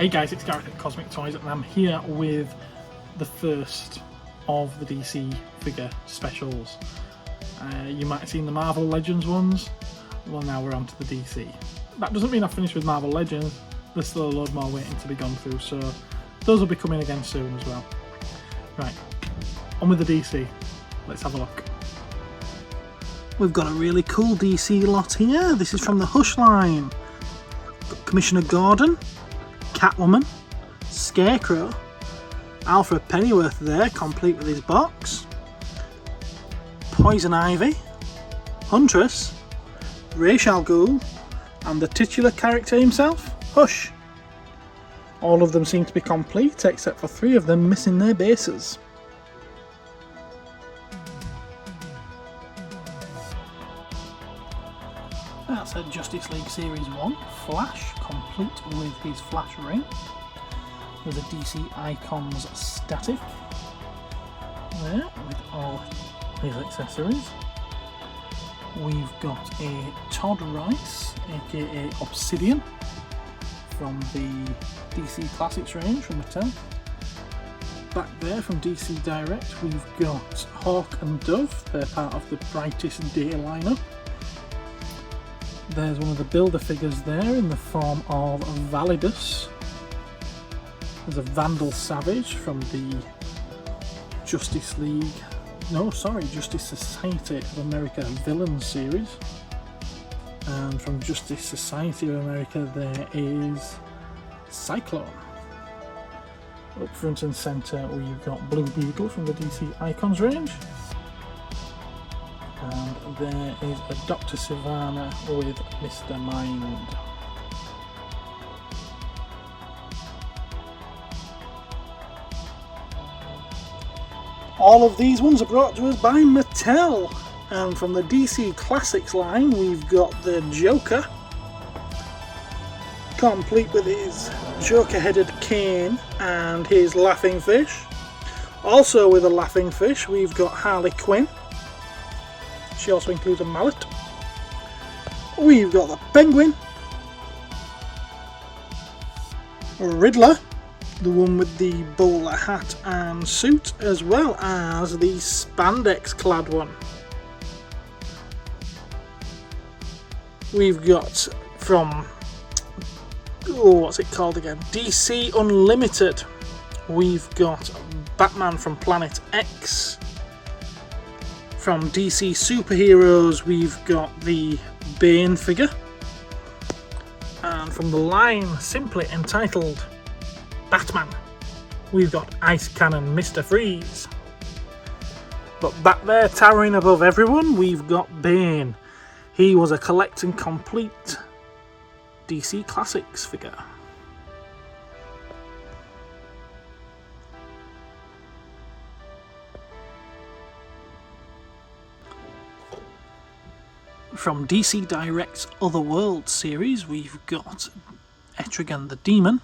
Hey guys, it's Gareth at Cosmic Toys and I'm here with the first of the DC figure specials. You might have seen the Marvel Legends ones, well now we're on to the DC. That doesn't mean I've finished with Marvel Legends, there's still a load more waiting to be gone through, so those will be coming again soon as well. Right, on with the DC, let's have a look. We've got a really cool DC lot here. This is from the Hush line. Got Commissioner Gordon, Catwoman, Scarecrow, Alfred Pennyworth there, complete with his box, Poison Ivy, Huntress, Ra's al Ghul, and the titular character himself, Hush. All of them seem to be complete, except for 3 of them missing their bases. That's a Justice League Series 1, Flash, complete with his Flash ring, with a DC Icons static there, with all his accessories. We've got a Todd Rice, aka Obsidian, from the DC Classics range from Mattel. Back there from DC Direct we've got Hawk and Dove, they're part of the Brightest Day lineup. There's one of the Builder figures there in the form of Validus. There's a Vandal Savage from the Justice Society of America Villains series. And from Justice Society of America there is Cyclone. Up front and centre we've got Blue Beetle from the DC Icons range. And there is a Dr. Sivana with Mr. Mind. All of these ones are brought to us by Mattel. And from the DC Classics line we've got the Joker, complete with his Joker-headed cane and his laughing fish. Also with a laughing fish we've got Harley Quinn. She also includes a mallet. We've got the Penguin, Riddler, the one with the bowler hat and suit, as well as the spandex clad one. We've got from, what's it called again? DC Unlimited. We've got Batman from Planet X. From DC Superheroes we've got the Bane figure, and from the line simply entitled Batman we've got Ice Cannon Mr. Freeze. But back there towering above everyone we've got Bane. He was a collect and complete DC Classics figure. From DC Direct's Otherworld series we've got Etrigan the Demon,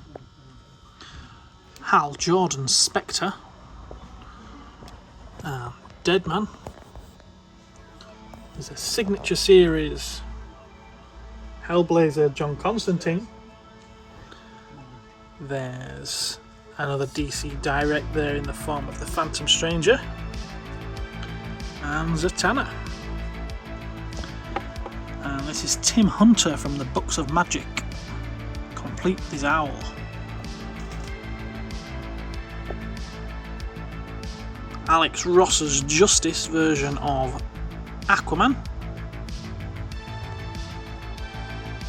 Hal Jordan's Spectre, Deadman. There's a Signature Series Hellblazer John Constantine. There's another DC Direct there in the form of the Phantom Stranger and Zatanna. And this is Tim Hunter from the Books of Magic, complete with his owl. Alex Ross's Justice version of Aquaman.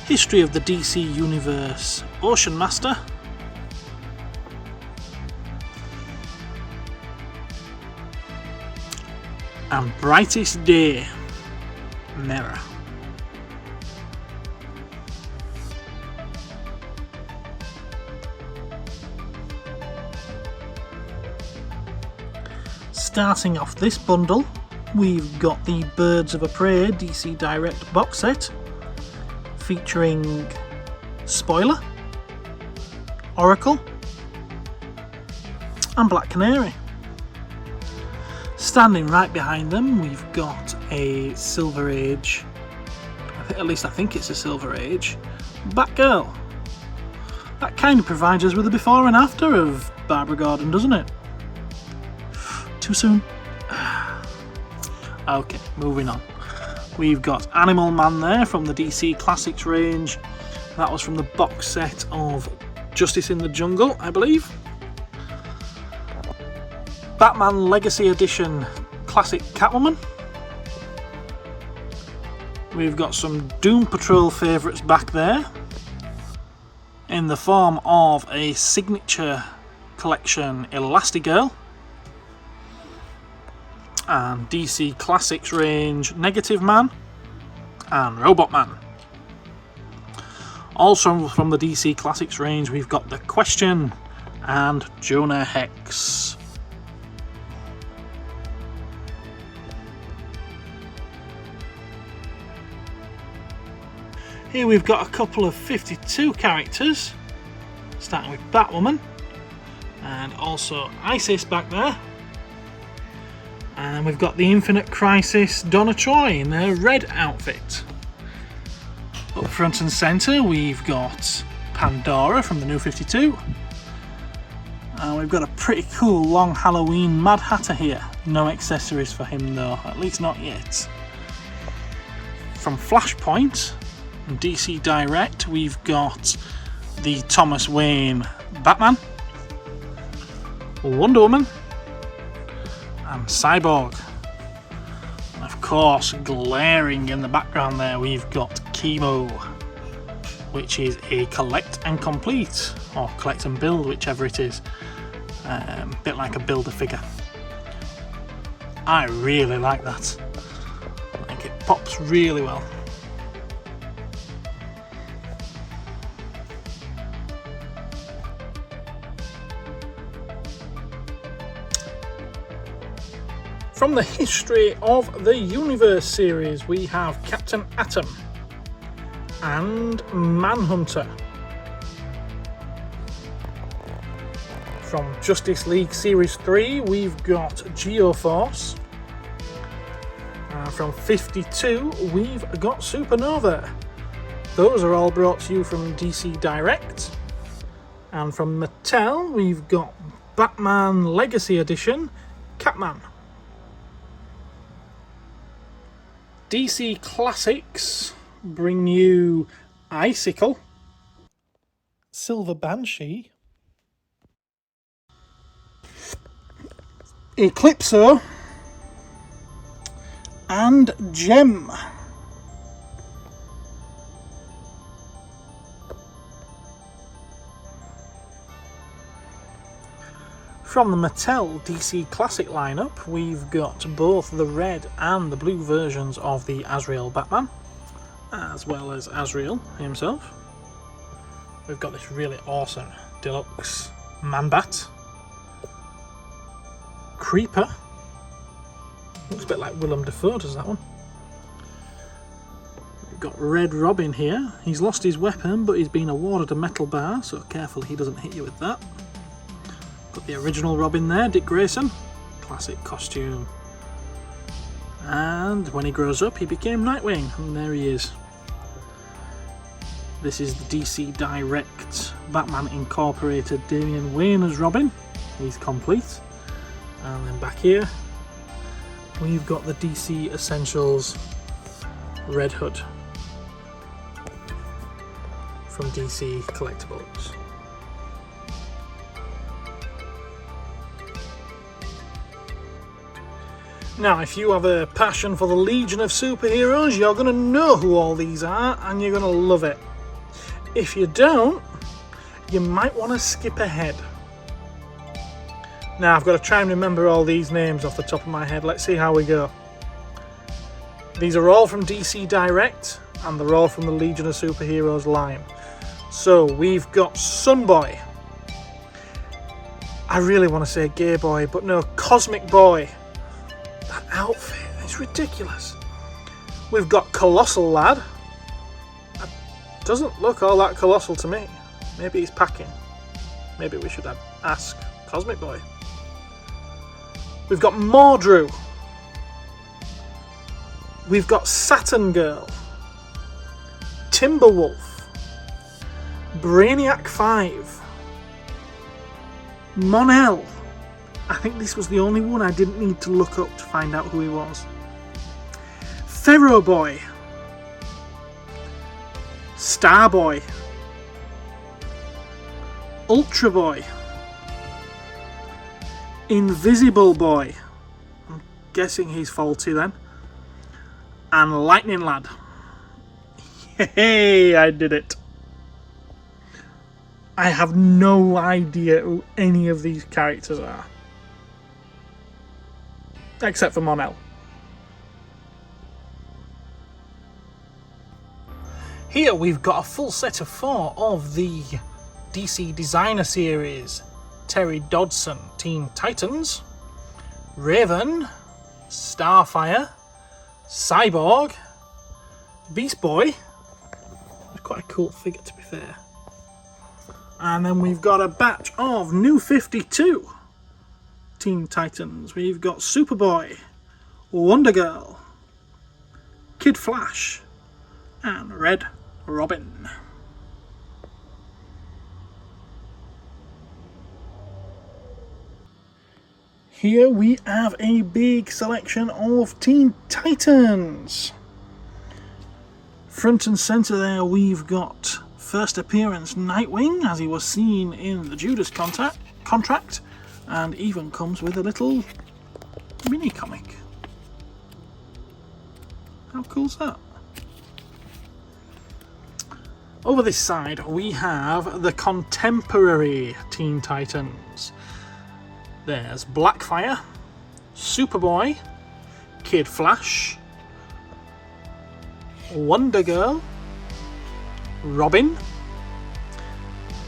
History of the DC Universe Ocean Master. And Brightest Day Mirror. Starting off this bundle, we've got the Birds of Prey DC Direct box set featuring Spoiler, Oracle and Black Canary. Standing right behind them we've got a Silver Age, at least I think it's a Silver Age, Batgirl. That kind of provides us with a before and after of Barbara Gordon, doesn't it? Too soon? Okay, moving on. We've got Animal Man there from the DC Classics range. That was from the box set of Justice in the Jungle, I believe. Batman Legacy Edition Classic Catwoman. We've got some Doom Patrol favourites back there in the form of a signature collection Elastigirl and DC Classics range Negative Man and Robot Man. Also from the DC Classics range we've got The Question and Jonah Hex. Here we've got a couple of 52 characters, starting with Batwoman and also Isis back there. And we've got the Infinite Crisis Donna Troy in their red outfit. Up front and centre we've got Pandora from the New 52. And we've got a pretty cool long Halloween Mad Hatter here. No accessories for him though, at least not yet. From Flashpoint and DC Direct we've got the Thomas Wayne Batman, Wonder Woman and Cyborg. And of course, glaring in the background there, we've got Chemo, which is a collect and complete, or collect and build, whichever it is. A bit like a Build-A-Figure. I really like that. I think it pops really well. From the History of the Universe series, we have Captain Atom and Manhunter. From Justice League Series 3, we've got Geoforce. From 52, we've got Supernova. Those are all brought to you from DC Direct. And from Mattel, we've got Batman Legacy Edition, Catman. DC Classics bring you Icicle, Silver Banshee, Eclipso and Gem. From the Mattel DC Classic lineup, we've got both the red and the blue versions of the Azrael Batman, as well as Azrael himself. We've got this really awesome deluxe Man-Bat, Creeper, looks a bit like Willem Dafoe, does that one. We've got Red Robin here. He's lost his weapon, but he's been awarded a metal bar, so careful he doesn't hit you with that. Got the original Robin there, Dick Grayson, classic costume. And when he grows up, he became Nightwing, and there he is. This is the DC Direct Batman Incorporated Damian Wayne as Robin. He's complete. And then back here, we've got the DC Essentials Red Hood from DC Collectibles. Now, if you have a passion for the Legion of Superheroes, you're going to know who all these are and you're going to love it. If you don't, you might want to skip ahead. Now, I've got to try and remember all these names off the top of my head. Let's see how we go. These are all from DC Direct and they're all from the Legion of Superheroes line. So, we've got Sunboy. I really want to say Gay Boy, but no, Cosmic Boy. That outfit is ridiculous. We've got Colossal Lad. That doesn't look all that colossal to me. Maybe he's packing. Maybe we should ask Cosmic Boy. We've got Mordru. We've got Saturn Girl. Timberwolf. Brainiac 5. Mon-El. I think this was the only one I didn't need to look up to find out who he was. Pharaoh Boy. Starboy. Ultra Boy. Invisible Boy. I'm guessing he's faulty then. And Lightning Lad. Hey, I did it. I have no idea who any of these characters are. Except for Mon-El. Here we've got a full set of 4 of the DC Designer Series. Terry Dodson, Teen Titans. Raven. Starfire. Cyborg. Beast Boy. Quite a cool figure, to be fair. And then we've got a batch of New 52 Teen Titans. We've got Superboy, Wonder Girl, Kid Flash, and Red Robin. Here we have a big selection of Teen Titans. Front and centre there we've got first appearance Nightwing, as he was seen in the Judas contract, and even comes with a little mini comic. How cool's that? Over this side we have the contemporary Teen Titans. There's Blackfire, Superboy, Kid Flash, Wonder Girl, Robin,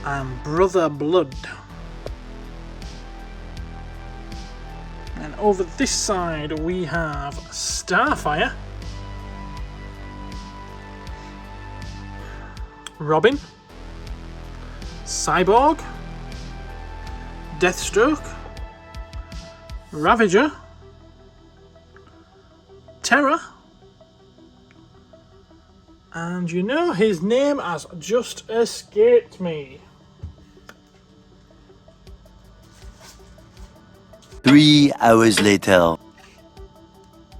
and Brother Blood. And over this side we have Starfire, Robin, Cyborg, Deathstroke, Ravager, Terror, and you know, his name has just escaped me. 3 hours later.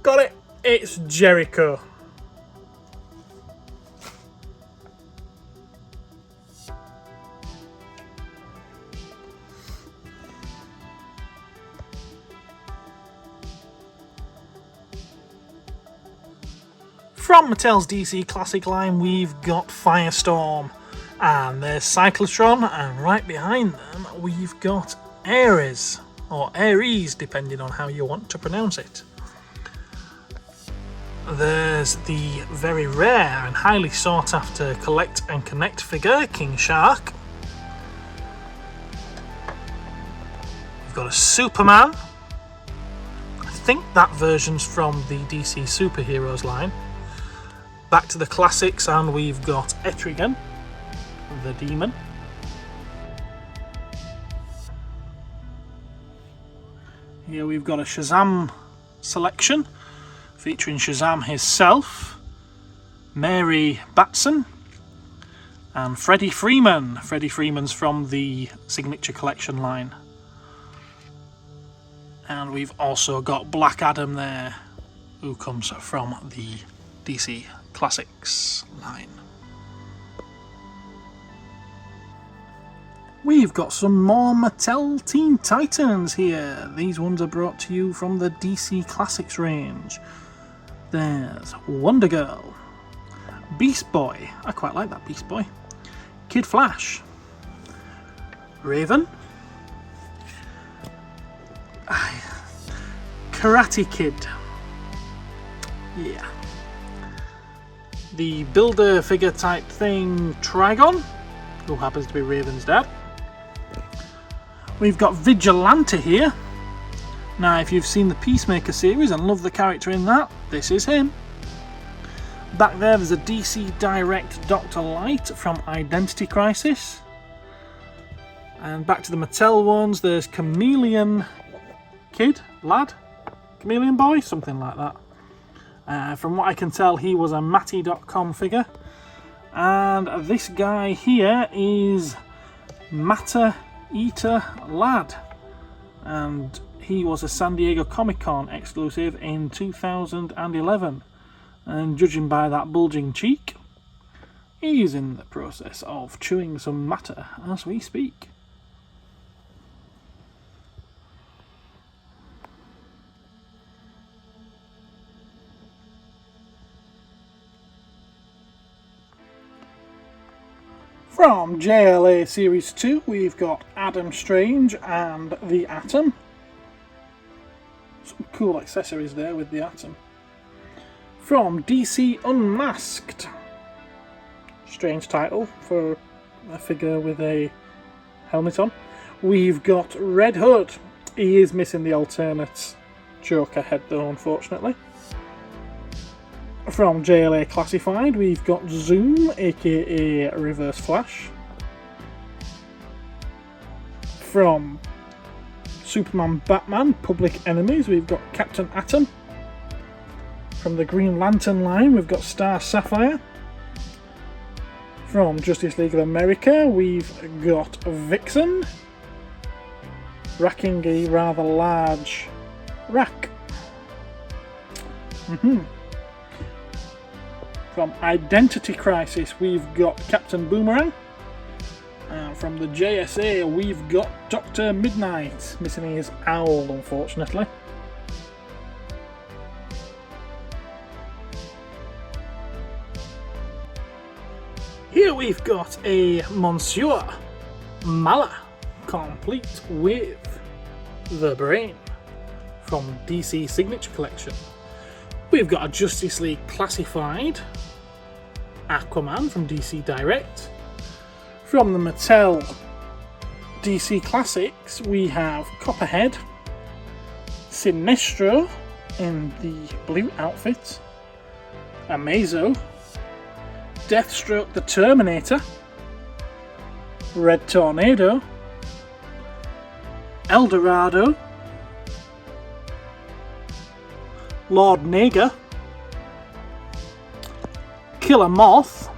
Got it, it's Jericho. From Mattel's DC Classic line, we've got Firestorm, and there's Cyclotron, and right behind them we've got Ares, or Ares, depending on how you want to pronounce it. There's the very rare and highly sought after Collect and Connect figure, King Shark. We've got a Superman. I think that version's from the DC Superheroes line. Back to the classics, and we've got Etrigan, the Demon. Here we've got a Shazam selection, featuring Shazam himself, Mary Batson, and Freddie Freeman. Freddie Freeman's from the Signature Collection line. And we've also got Black Adam there, who comes from the DC Classics line. We've got some more Mattel Teen Titans here. These ones are brought to you from the DC Classics range. There's Wonder Girl, Beast Boy, I quite like that Beast Boy, Kid Flash, Raven, Karate Kid, yeah, the builder figure type thing Trigon, who happens to be Raven's dad. We've got Vigilante here. Now, if you've seen the Peacemaker series and love the character in that, this is him. Back there's a DC Direct Dr. Light from Identity Crisis. And back to the Mattel ones, there's Chameleon Kid, Lad, Chameleon Boy, something like that. From what I can tell, he was a Matty.com figure. And this guy here is Matter Eater Lad, and he was a San Diego Comic-Con exclusive in 2011, and judging by that bulging cheek, he's in the process of chewing some matter as we speak. From JLA Series 2, we've got Adam Strange and the Atom. Some cool accessories there with the Atom. From DC Unmasked. Strange title for a figure with a helmet on. We've got Red Hood. He is missing the alternate Joker head though, unfortunately. From JLA Classified, we've got Zoom, aka Reverse Flash. From Superman Batman Public Enemies, we've got Captain Atom. From the Green Lantern line, we've got Star Sapphire. From Justice League of America, we've got Vixen, racking a rather large rack. From Identity Crisis, we've got Captain Boomerang. And from the JSA, we've got Dr. Midnight, missing his owl, unfortunately. Here we've got a Monsieur Mala, complete with the Brain, from DC Signature Collection. We've got a Justice League Classified Aquaman from DC Direct. From the Mattel DC Classics, we have Copperhead, Sinestro in the blue outfit, Amazo, Deathstroke the Terminator, Red Tornado, Eldorado, Lord Naga, Killer Moth,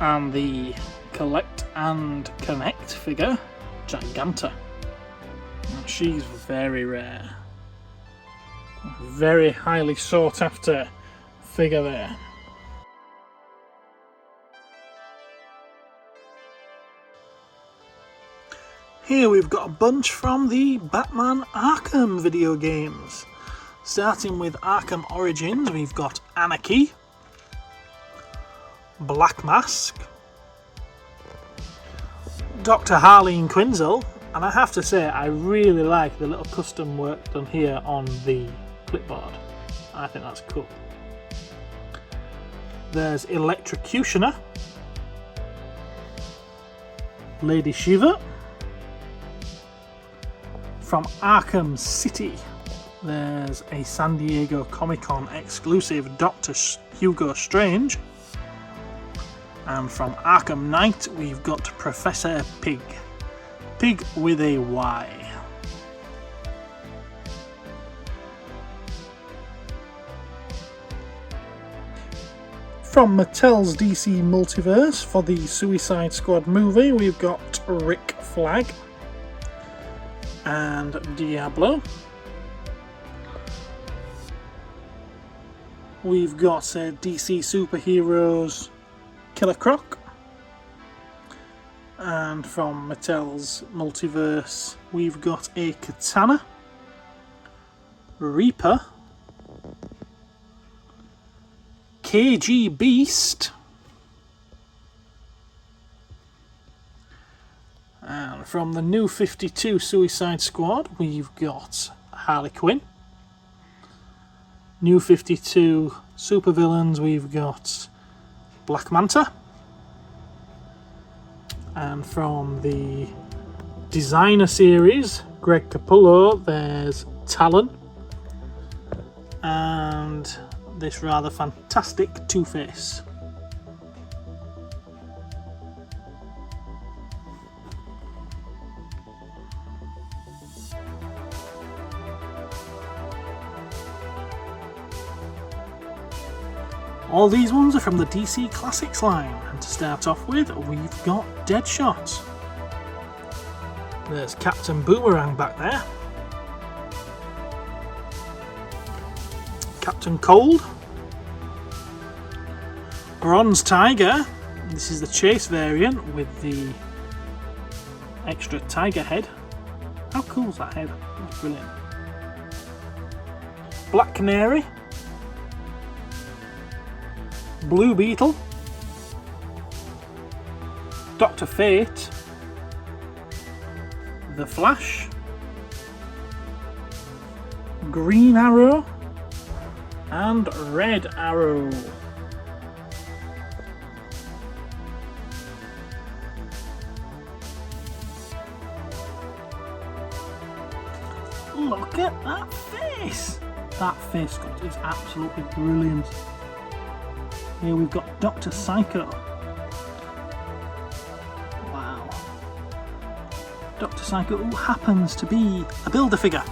and the Collect and Connect figure, Giganta. She's very rare. Very highly sought after figure there. Here we've got a bunch from the Batman Arkham video games. Starting with Arkham Origins, we've got Anarchy, Black Mask, Dr. Harleen Quinzel, and I have to say I really like the little custom work done here on the clipboard. I think that's cool. There's Electrocutioner, Lady Shiva. From Arkham City, there's a San Diego Comic-Con exclusive Dr. Hugo Strange. And from Arkham Knight, we've got Professor Pig. Pig with a Y. From Mattel's DC Multiverse, for the Suicide Squad movie, we've got Rick Flag and Diablo. We've got DC Superheroes Killer Croc. And from Mattel's Multiverse, we've got a Katana, Reaper, KG Beast, and from the New 52 Suicide Squad, we've got Harley Quinn. New 52 supervillains, we've got Black Manta. And from the Designer series, Greg Capullo, there's Talon. And this rather fantastic Two-Face. All these ones are from the DC Classics line, and to start off with, we've got Deadshot. There's Captain Boomerang back there. Captain Cold. Bronze Tiger. This is the chase variant with the extra tiger head. How cool is that head? That's brilliant. Black Canary. Blue Beetle. Dr. Fate. The Flash. Green Arrow. And Red Arrow. Look at that face! That face sculpt is absolutely brilliant. Here we've got Dr. Psycho. Wow. Dr. Psycho, who happens to be a Build-A-Figure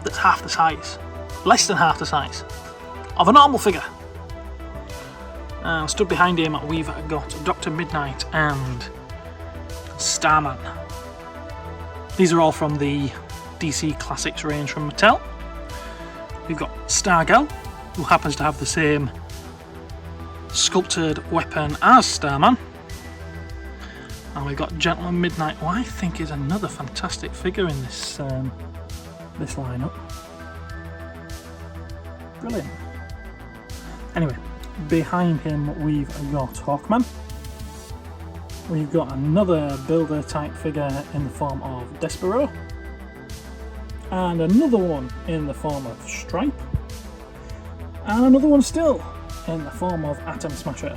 that's half the size, less than half the size, of a normal figure. Stood behind him we've got Dr. Midnight and Starman. These are all from the DC Classics range from Mattel. We've got Stargirl, who happens to have the same sculpted weapon as Starman. And we've got Gentleman Midnight, who I think is another fantastic figure in this this lineup. Brilliant. Anyway, behind him we've got Hawkman. We've got another builder type figure in the form of Despero. And another one in the form of Stripe. And another one still in the form of Atom Smasher.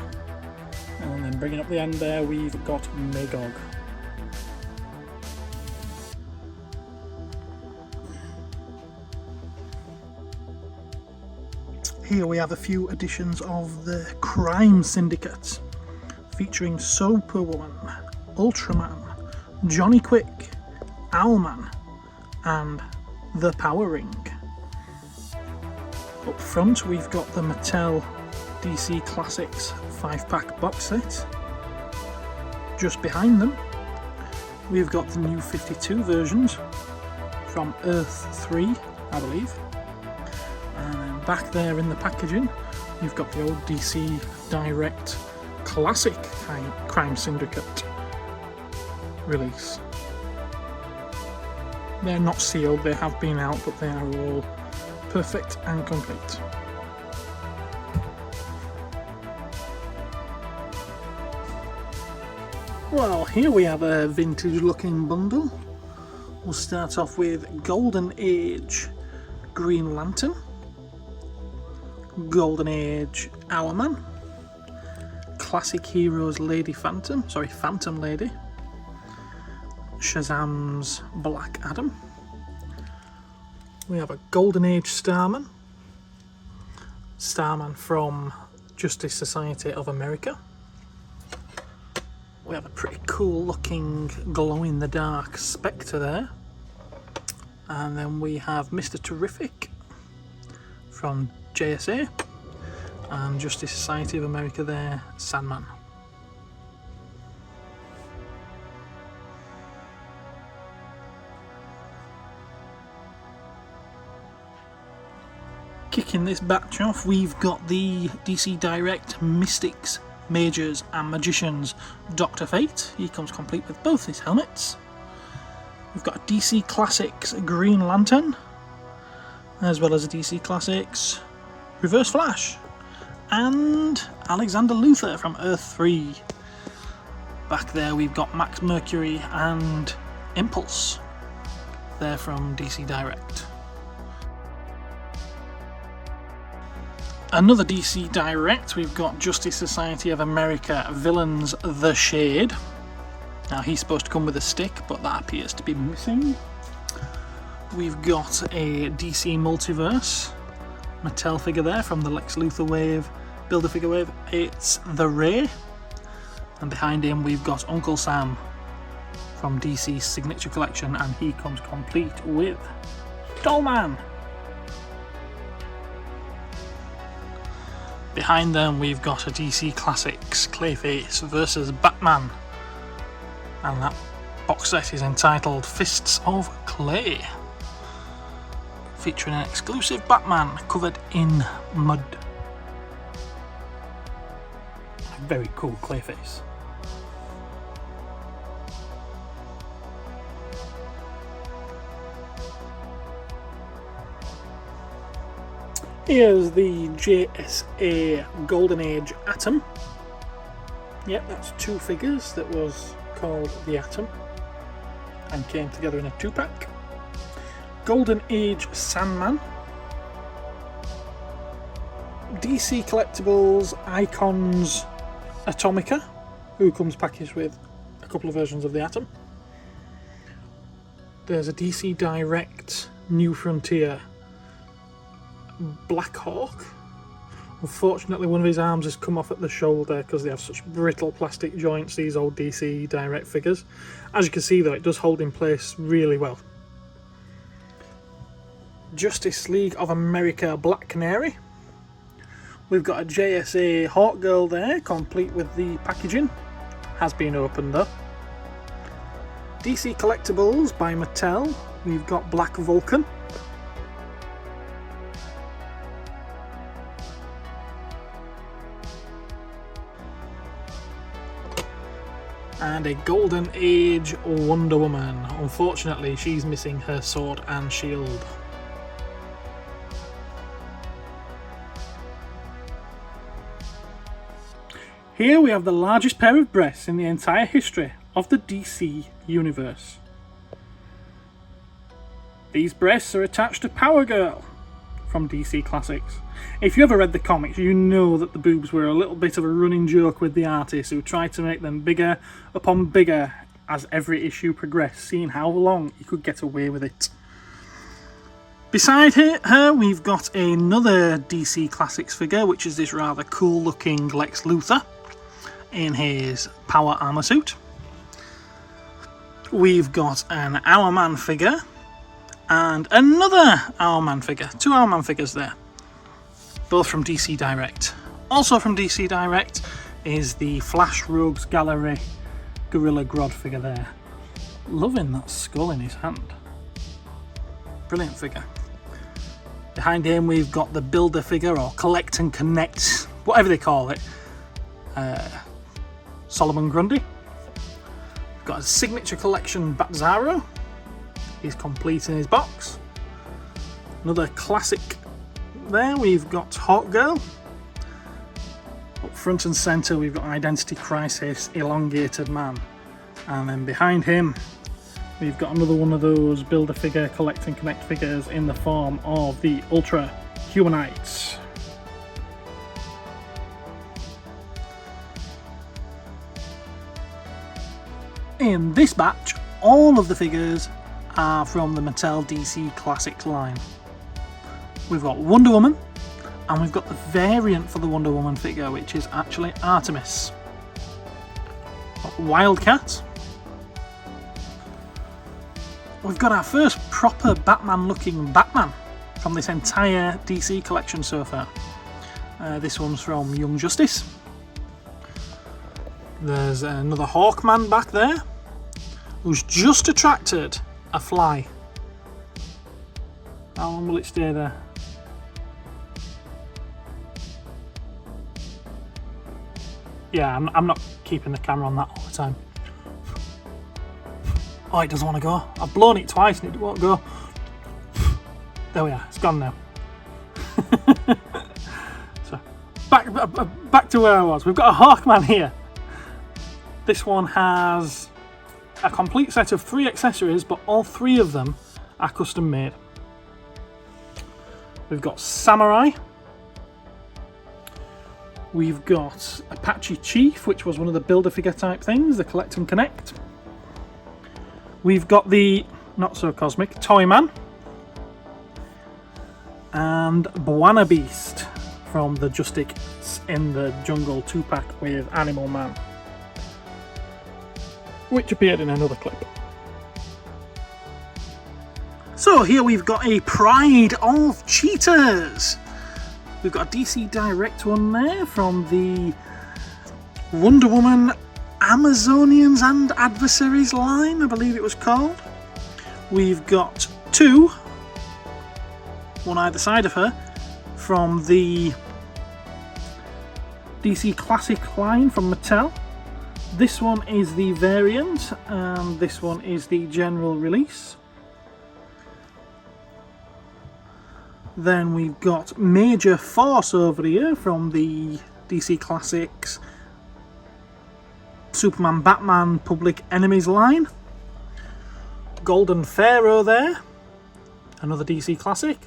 And then bringing up the end there we've got Magog. Here we have a few editions of the Crime Syndicates, featuring Superwoman, Ultraman, Johnny Quick, Owlman, and the Power Ring. Up front we've got the Mattel DC Classics 5-pack box set. Just behind them we've got the new 52 versions from Earth 3, I believe. And then back there in the packaging you've got the old DC Direct Classic Crime Syndicate release. They're not sealed, they have been out, but they are all perfect and complete. Well, here we have a vintage looking bundle. We'll start off with Golden Age Green Lantern, Golden Age Hourman, Classic Heroes Lady Phantom, Phantom Lady, Shazam's Black Adam. We have a Golden Age Starman, Starman from Justice Society of America. We have a pretty cool looking glow-in-the-dark Spectre there. And then we have Mr. Terrific from JSA, and Justice Society of America there, Sandman. Kicking this batch off, we've got the DC Direct Mystics, Majors and Magicians Dr. Fate. He comes complete with both his helmets. We've got a DC Classics Green Lantern, as well as a DC Classics Reverse Flash, and Alexander Luthor from Earth 3. Back there we've got Max Mercury and Impulse. They're from DC Direct. Another DC Direct, we've got Justice Society of America Villains The Shade. Now he's supposed to come with a stick, but that appears to be missing. We've got a DC Multiverse Mattel figure there from the Lex Luthor wave, Build-A-Figure wave. It's The Ray. And behind him we've got Uncle Sam from DC's Signature Collection, and he comes complete with Dollman. Behind them we've got a DC Classics Clayface versus Batman, and that box set is entitled Fists of Clay, featuring an exclusive Batman covered in mud. A very cool Clayface. Here's the JSA Golden Age Atom. Yep, that's 2 figures that was called the Atom and came together in a 2-pack. Golden Age Sandman. DC Collectibles Icons Atomica, who comes packaged with a couple of versions of the Atom. There's a DC Direct New Frontier Black Hawk. Unfortunately, one of his arms has come off at the shoulder because they have such brittle plastic joints, these old DC Direct figures. As you can see though, it does hold in place really well. Justice League of America Black Canary. We've got a JSA Hawk Girl there, complete with the packaging. Has been opened though. DC Collectibles by Mattel. We've got Black Vulcan. And a Golden Age Wonder Woman. Unfortunately, she's missing her sword and shield. Here we have the largest pair of breasts in the entire history of the DC universe. These breasts are attached to Power Girl from DC Classics. If you ever read the comics, you know that the boobs were a little bit of a running joke with the artists, who tried to make them bigger upon bigger as every issue progressed, seeing how long you could get away with it. Beside her, we've got another DC Classics figure, which is this rather cool looking Lex Luthor in his power armor suit. We've got an Hourman figure and another Hourman figure. 2 Hourman figures there, both from DC Direct. Also from DC Direct is the Flash Rogues Gallery Gorilla Grodd figure there. Loving that skull in his hand. Brilliant figure. Behind him we've got the Builder figure, or Collect and Connect, whatever they call it, Solomon Grundy. We've got a Signature Collection Batzaro. He's complete in his box. Another classic there, we've got Hawk Girl. Up front and centre we've got Identity Crisis Elongated Man. And then behind him we've got another one of those Builder figure, Collect and Connect figures in the form of the Ultra Humanites. In this batch, all of the figures are from the Mattel DC Classics line. We've got Wonder Woman, and we've got the variant for the Wonder Woman figure, which is actually Artemis. Wildcat. We've got our first proper Batman looking Batman from this entire DC collection so far. This one's from Young Justice. There's another Hawkman back there, who's just attracted a fly. How long will it stay there? Yeah, I'm not keeping the camera on that all the time. Oh, it doesn't want to go. I've blown it twice and it won't go. There we are, it's gone now. So, back to where I was. We've got a Hawkman here. This one has a complete set of 3 accessories, but all 3 of them are custom made. We've got Samurai. We've got Apache Chief, which was one of the Builder figure type things, the Collect and Connect. We've got the not so cosmic Toyman. And Buana Beast from the Justice in the Jungle 2-pack with Animal Man, which appeared in another clip. So here we've got a Pride of Cheaters. We've got a DC Direct one there from the Wonder Woman Amazonians and Adversaries line, I believe it was called. We've got two, one either side of her, from the DC Classic line from Mattel. This one is the variant and this one is the general release. Then we've got Major Force over here from the DC Classics Superman, Batman, Public Enemies line. Golden Pharaoh there, another DC Classic.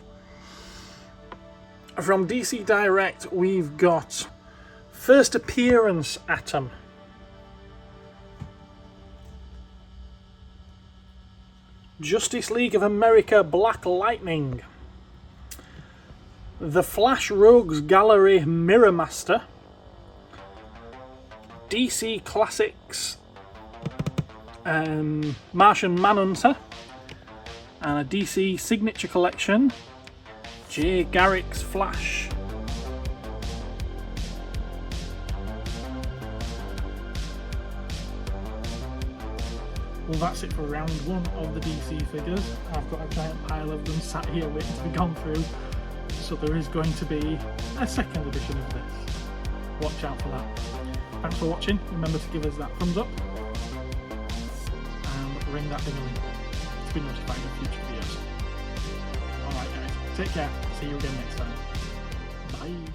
From DC Direct we've got First Appearance Atom. Justice League of America Black Lightning. The Flash Rogues Gallery Mirror Master. DC Classics Martian Manhunter. And a DC Signature Collection Jay Garrick's Flash. Well, that's it for round one of the DC figures. I've got a giant pile of them sat here waiting to be gone through, so there is going to be a second edition of this. Watch out for that. Thanks for watching. Remember to give us that thumbs up and ring that ding to be notified of future videos. Alright guys, take care. See you again next time. Bye.